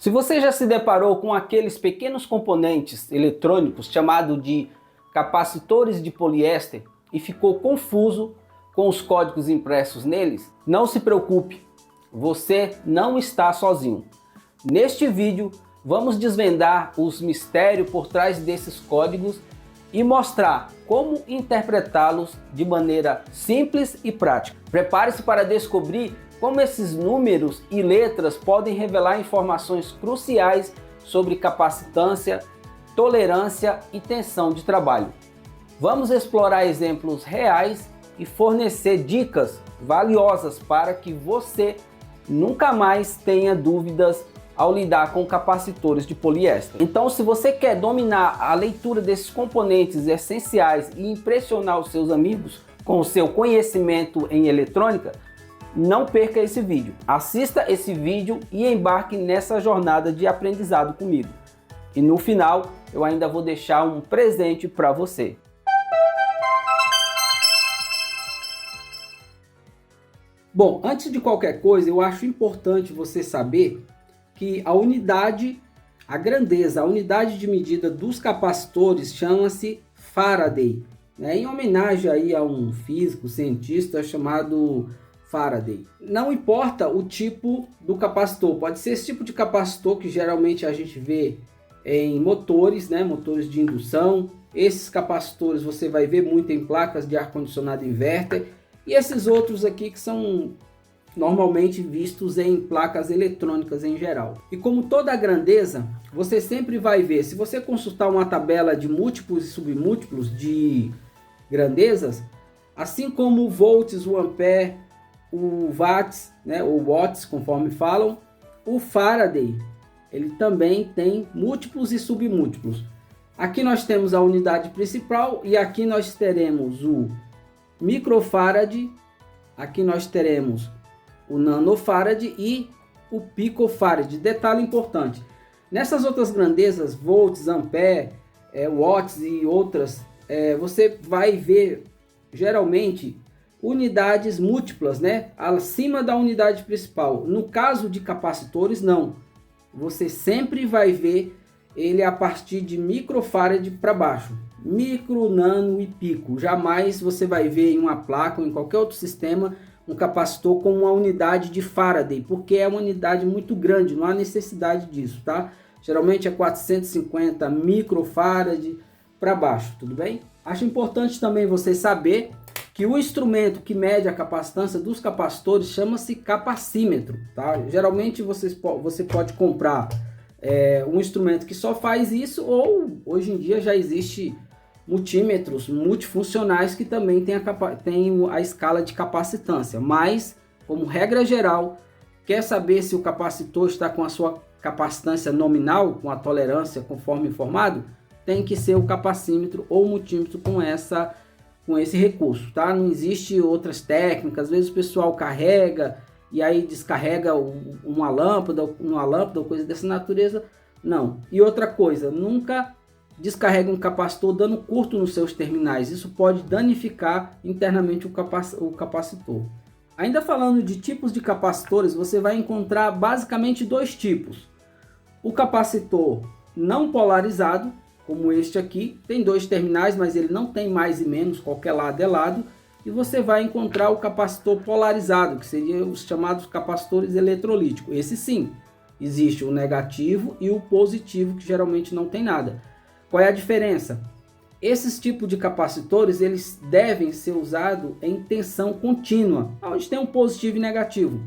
Se você já se deparou com aqueles pequenos componentes eletrônicos chamados de capacitores de poliéster e ficou confuso com os códigos impressos neles, não se preocupe, você não está sozinho. Neste vídeo vamos desvendar os mistérios por trás desses códigos e mostrar como interpretá-los de maneira simples e prática. Prepare-se para descobrir como esses números e letras podem revelar informações cruciais sobre capacitância, tolerância e tensão de trabalho. Vamos explorar exemplos reais e fornecer dicas valiosas para que você nunca mais tenha dúvidas ao lidar com capacitores de poliéster. Então, se você quer dominar a leitura desses componentes essenciais e impressionar os seus amigos com o seu conhecimento em eletrônica, não perca esse vídeo. Assista esse vídeo e embarque nessa jornada de aprendizado comigo. E no final, eu ainda vou deixar um presente para você. Bom, antes de qualquer coisa, eu acho importante você saber que a unidade, a grandeza, a unidade de medida dos capacitores chama-se Faraday, né? Em homenagem aí a um físico, cientista chamado Faraday. Não importa o tipo do capacitor, pode ser esse tipo de capacitor que geralmente a gente vê em motores, né? Motores de indução. Esses capacitores você vai ver muito em placas de ar-condicionado inverter. E esses outros aqui que são normalmente vistos em placas eletrônicas em geral. E como toda grandeza, você sempre vai ver, se você consultar uma tabela de múltiplos e submúltiplos de grandezas, assim como o volts, o ampere, o watts, né, ou watts, conforme falam, o Faraday, ele também tem múltiplos e submúltiplos. Aqui nós temos a unidade principal e aqui nós teremos o microfarad, aqui nós teremos o nanofarad e o picofarad. Detalhe importante, nessas outras grandezas, volts, ampere, watts e outras, você vai ver geralmente unidades múltiplas, né, acima da unidade principal. No caso de capacitores, não. Você sempre vai ver ele a partir de microfarad para baixo. Micro, nano e pico. Jamais você vai ver em uma placa ou em qualquer outro sistema um capacitor com uma unidade de Faraday, porque é uma unidade muito grande, não há necessidade disso, tá? Geralmente é 450 microfarad para baixo, tudo bem? Acho importante também você saber que o instrumento que mede a capacitância dos capacitores chama-se capacímetro, tá? Geralmente você pode comprar um instrumento que só faz isso, ou hoje em dia já existe multímetros multifuncionais que também tem a escala de capacitância, mas como regra geral, quer saber se o capacitor está com a sua capacitância nominal, com a tolerância conforme informado, tem que ser o capacímetro ou multímetro com esse recurso, tá? Não existe outras técnicas. Às vezes o pessoal carrega e aí descarrega uma lâmpada ou coisa dessa natureza. Não. E outra coisa, nunca descarrega um capacitor dando curto nos seus terminais. Isso pode danificar internamente o capacitor. Ainda falando de tipos de capacitores, você vai encontrar basicamente dois tipos. O capacitor não polarizado, como este aqui, tem dois terminais, mas ele não tem mais e menos, qualquer lado é lado. E você vai encontrar o capacitor polarizado, que seriam os chamados capacitores eletrolíticos. Esse sim, existe o negativo e o positivo, que geralmente não tem nada. Qual é a diferença? Esses tipos de capacitores, eles devem ser usados em tensão contínua, onde tem um positivo e negativo.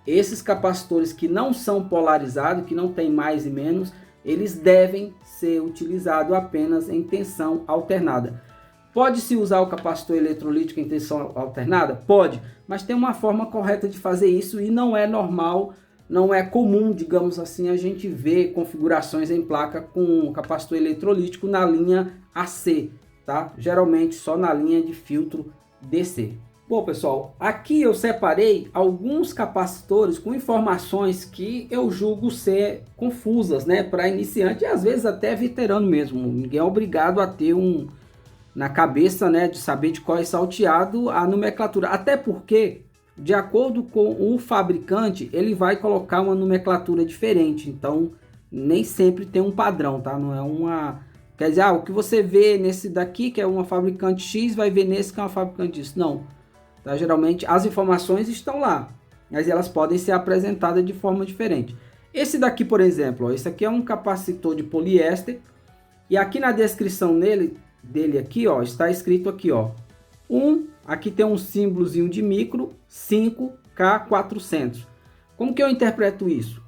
Esses capacitores que não são polarizados, que não tem mais e menos, eles devem ser utilizados apenas em tensão alternada. Pode-se usar o capacitor eletrolítico em tensão alternada? Pode, mas tem uma forma correta de fazer isso e não é normal, não é comum, digamos assim, a gente ver configurações em placa com capacitor eletrolítico na linha AC, tá? Geralmente só na linha de filtro DC. Bom, pessoal, aqui eu separei alguns capacitores com informações que eu julgo ser confusas, né, para iniciante e às vezes até veterano mesmo. Ninguém é obrigado a ter na cabeça, né, de saber de qual é salteado a nomenclatura. Até porque de acordo com o fabricante, ele vai colocar uma nomenclatura diferente. Então, nem sempre tem um padrão, tá? Não é uma... Quer dizer, o que você vê nesse daqui, que é uma fabricante X, vai ver nesse que é uma fabricante Y. Não. Tá? Geralmente, as informações estão lá, mas elas podem ser apresentadas de forma diferente. Esse daqui, por exemplo, ó, esse aqui é um capacitor de poliéster. E aqui na descrição dele aqui, ó, está escrito aqui, ó. Aqui tem um símbolozinho de micro, 5K400. Como que eu interpreto isso?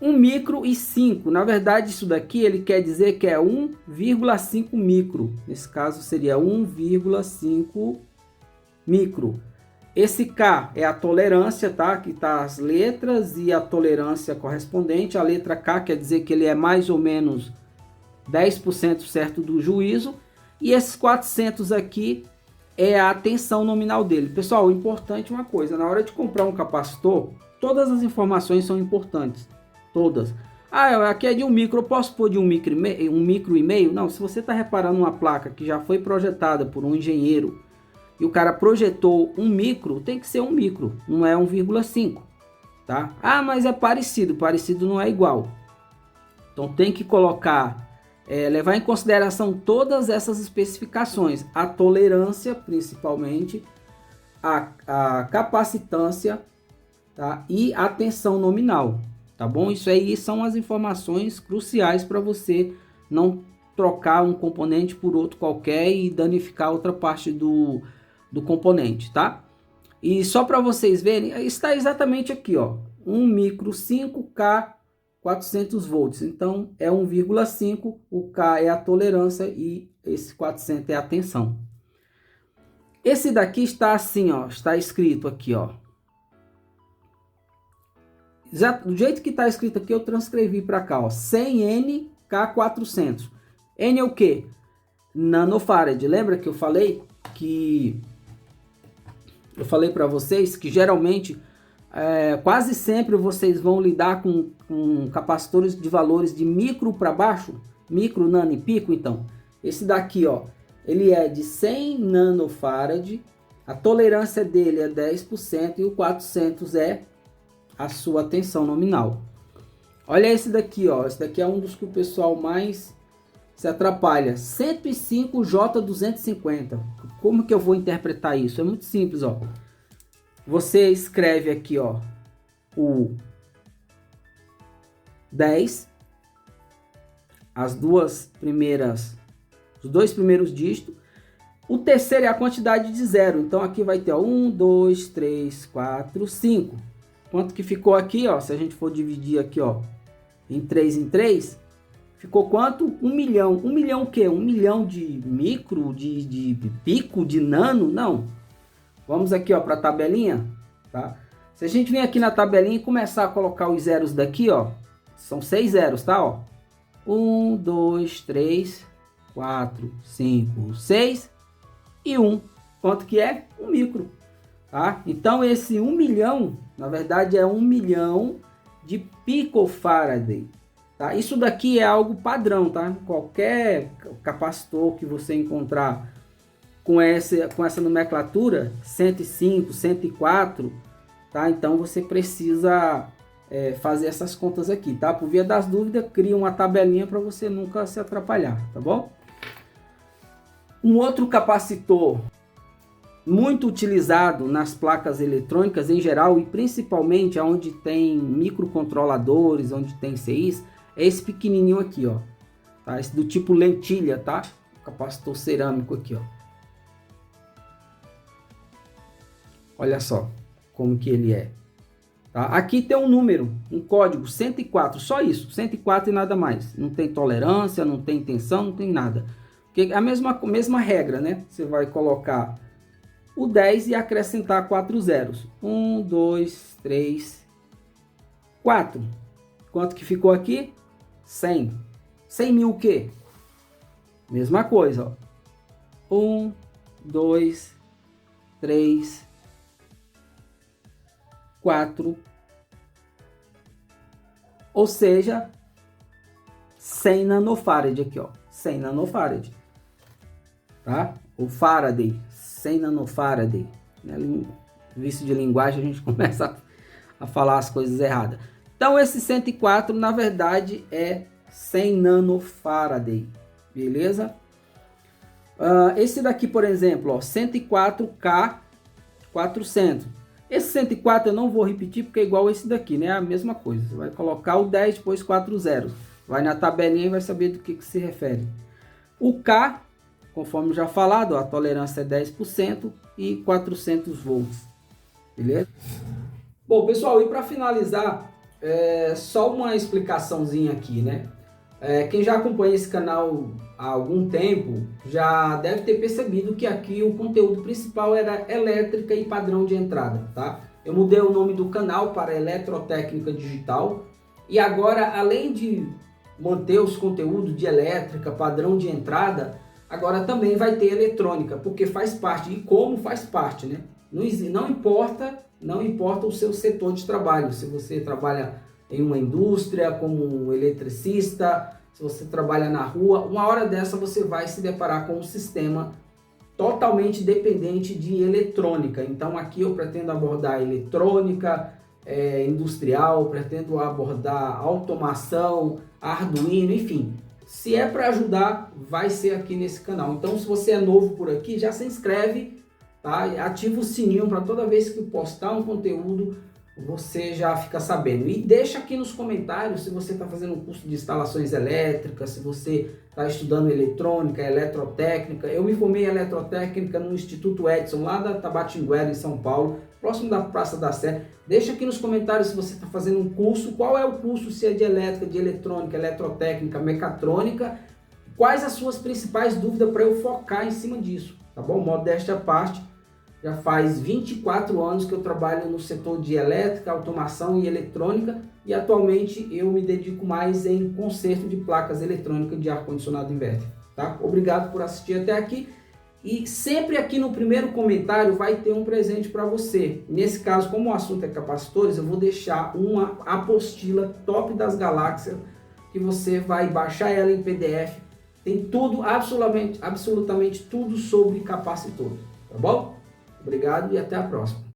1 micro e 5. Na verdade, isso daqui ele quer dizer que é 1,5 micro. Nesse caso, seria 1,5 micro. Esse K é a tolerância, tá? Aqui tá as letras e a tolerância correspondente. A letra K quer dizer que ele é mais ou menos 10% certo do juízo. E esses 400 aqui é a tensão nominal dele. Pessoal, importante uma coisa. Na hora de comprar um capacitor, todas as informações são importantes. Todas. Aqui é de 1 micro. Eu posso pôr de 1 micro e meio? Não, se você está reparando uma placa que já foi projetada por um engenheiro e o cara projetou 1 micro, tem que ser 1 micro, não é 1,5, tá? Mas é parecido, parecido não é igual. Então tem que colocar, levar em consideração todas essas especificações, a tolerância principalmente, a capacitância, tá? E a tensão nominal, tá bom? Isso aí são as informações cruciais para você não trocar um componente por outro qualquer e danificar outra parte do componente, tá? E só para vocês verem, está exatamente aqui, ó, 1 micro 5K 400 volts. Então é 1,5, o K é a tolerância e esse 400 é a tensão. Esse daqui está assim, ó, está escrito aqui, ó. Do jeito que está escrito aqui, eu transcrevi para cá, ó, 100 NK400. N é o que? Nanofarad. Lembra que eu falei para vocês que geralmente quase sempre vocês vão lidar com capacitores de valores de micro para baixo, micro, nano e pico. Então esse daqui, ó, ele é de 100 nanofarad, a tolerância dele é 10% e o 400 é a sua tensão nominal. Olha esse daqui, ó, esse daqui é um dos que o pessoal mais se atrapalha, 105J250. Como que eu vou interpretar isso? É muito simples, ó. Você escreve aqui, ó, o 10, os dois primeiros dígitos. O terceiro é a quantidade de zero. Então aqui vai ter, ó, 1, 2, 3, 4, 5. Quanto que ficou aqui, ó? Se a gente for dividir aqui, ó, em 3 em 3, ficou quanto? 1 milhão. 1 milhão o quê? 1 milhão de micro, de pico, de nano? Não. Vamos aqui, ó, para a tabelinha, tá? Se a gente vir aqui na tabelinha e começar a colocar os zeros daqui, ó, são 6 zeros, tá? Ó, 1, 2, 3, 4, 5, 6 e 1. Quanto que é? 1 micro, tá? Então esse 1 milhão, na verdade, é 1 milhão de picofarad. Tá? Isso daqui é algo padrão, tá? Qualquer capacitor que você encontrar com essa nomenclatura, 105, 104, tá? Então você precisa fazer essas contas aqui, tá? Por via das dúvidas, cria uma tabelinha para você nunca se atrapalhar, tá bom? Um outro capacitor muito utilizado nas placas eletrônicas em geral e principalmente onde tem microcontroladores, onde tem CIs, é esse pequenininho aqui, ó, tá? Esse do tipo lentilha, tá? Capacitor cerâmico aqui, ó. Olha só como que ele é, tá? Aqui tem um número, um código 104, só isso, 104 e nada mais. Não tem tolerância, não tem tensão, não tem nada. Porque é a mesma regra, né? Você vai colocar o 10 e acrescentar 4 zeros. 1, 2, 3, 4. Quanto que ficou aqui? 100. 100 mil o quê? Mesma coisa, ó. 1, 2, 3, 4. Ou seja, 100 nanofarad aqui, ó. 100 nanofarad. Tá? O Faraday. 100 nanofarad. vício de linguagem, a gente começa a falar as coisas erradas. Então esse 104 na verdade é 100 nanofarad, beleza? Esse daqui, por exemplo, ó, 104K400. Esse 104 eu não vou repetir porque é igual esse daqui, né? É a mesma coisa. Você vai colocar o 10, depois 4 zeros. Vai na tabelinha e vai saber do que se refere. O K, conforme já falado, ó, a tolerância é 10% e 400 volts. Beleza? Bom, pessoal, e para finalizar, só uma explicaçãozinha aqui, né? Quem já acompanha esse canal há algum tempo já deve ter percebido que aqui o conteúdo principal era elétrica e padrão de entrada, tá? Eu mudei o nome do canal para Eletrotécnica Digital e agora, além de manter os conteúdos de elétrica, padrão de entrada, agora também vai ter eletrônica, porque faz parte, e como faz parte, né? Não importa o seu setor de trabalho, se você trabalha em uma indústria, como um eletricista, se você trabalha na rua, uma hora dessa você vai se deparar com um sistema totalmente dependente de eletrônica. Então aqui eu pretendo abordar eletrônica industrial, pretendo abordar automação, Arduino, enfim. Se é para ajudar, vai ser aqui nesse canal. Então se você é novo por aqui, já se inscreve, tá? Ativa o sininho para toda vez que postar um conteúdo, você já fica sabendo. E deixa aqui nos comentários se você está fazendo um curso de instalações elétricas, se você está estudando eletrônica, eletrotécnica. Eu me formei em eletrotécnica no Instituto Edson, lá da Tabatinguera, em São Paulo, próximo da Praça da Sé. Deixa aqui nos comentários se você está fazendo um curso, qual é o curso, se é de elétrica, de eletrônica, eletrotécnica, mecatrônica, quais as suas principais dúvidas para eu focar em cima disso, tá bom? Modéstia à parte. Já faz 24 anos que eu trabalho no setor de elétrica, automação e eletrônica e atualmente eu me dedico mais em conserto de placas eletrônicas de ar-condicionado inverter. Tá? Obrigado por assistir até aqui e sempre aqui no primeiro comentário vai ter um presente para você. Nesse caso, como o assunto é capacitores, eu vou deixar uma apostila top das galáxias que você vai baixar ela em PDF. Tem tudo, absolutamente tudo sobre capacitores, tá bom? Obrigado e até a próxima.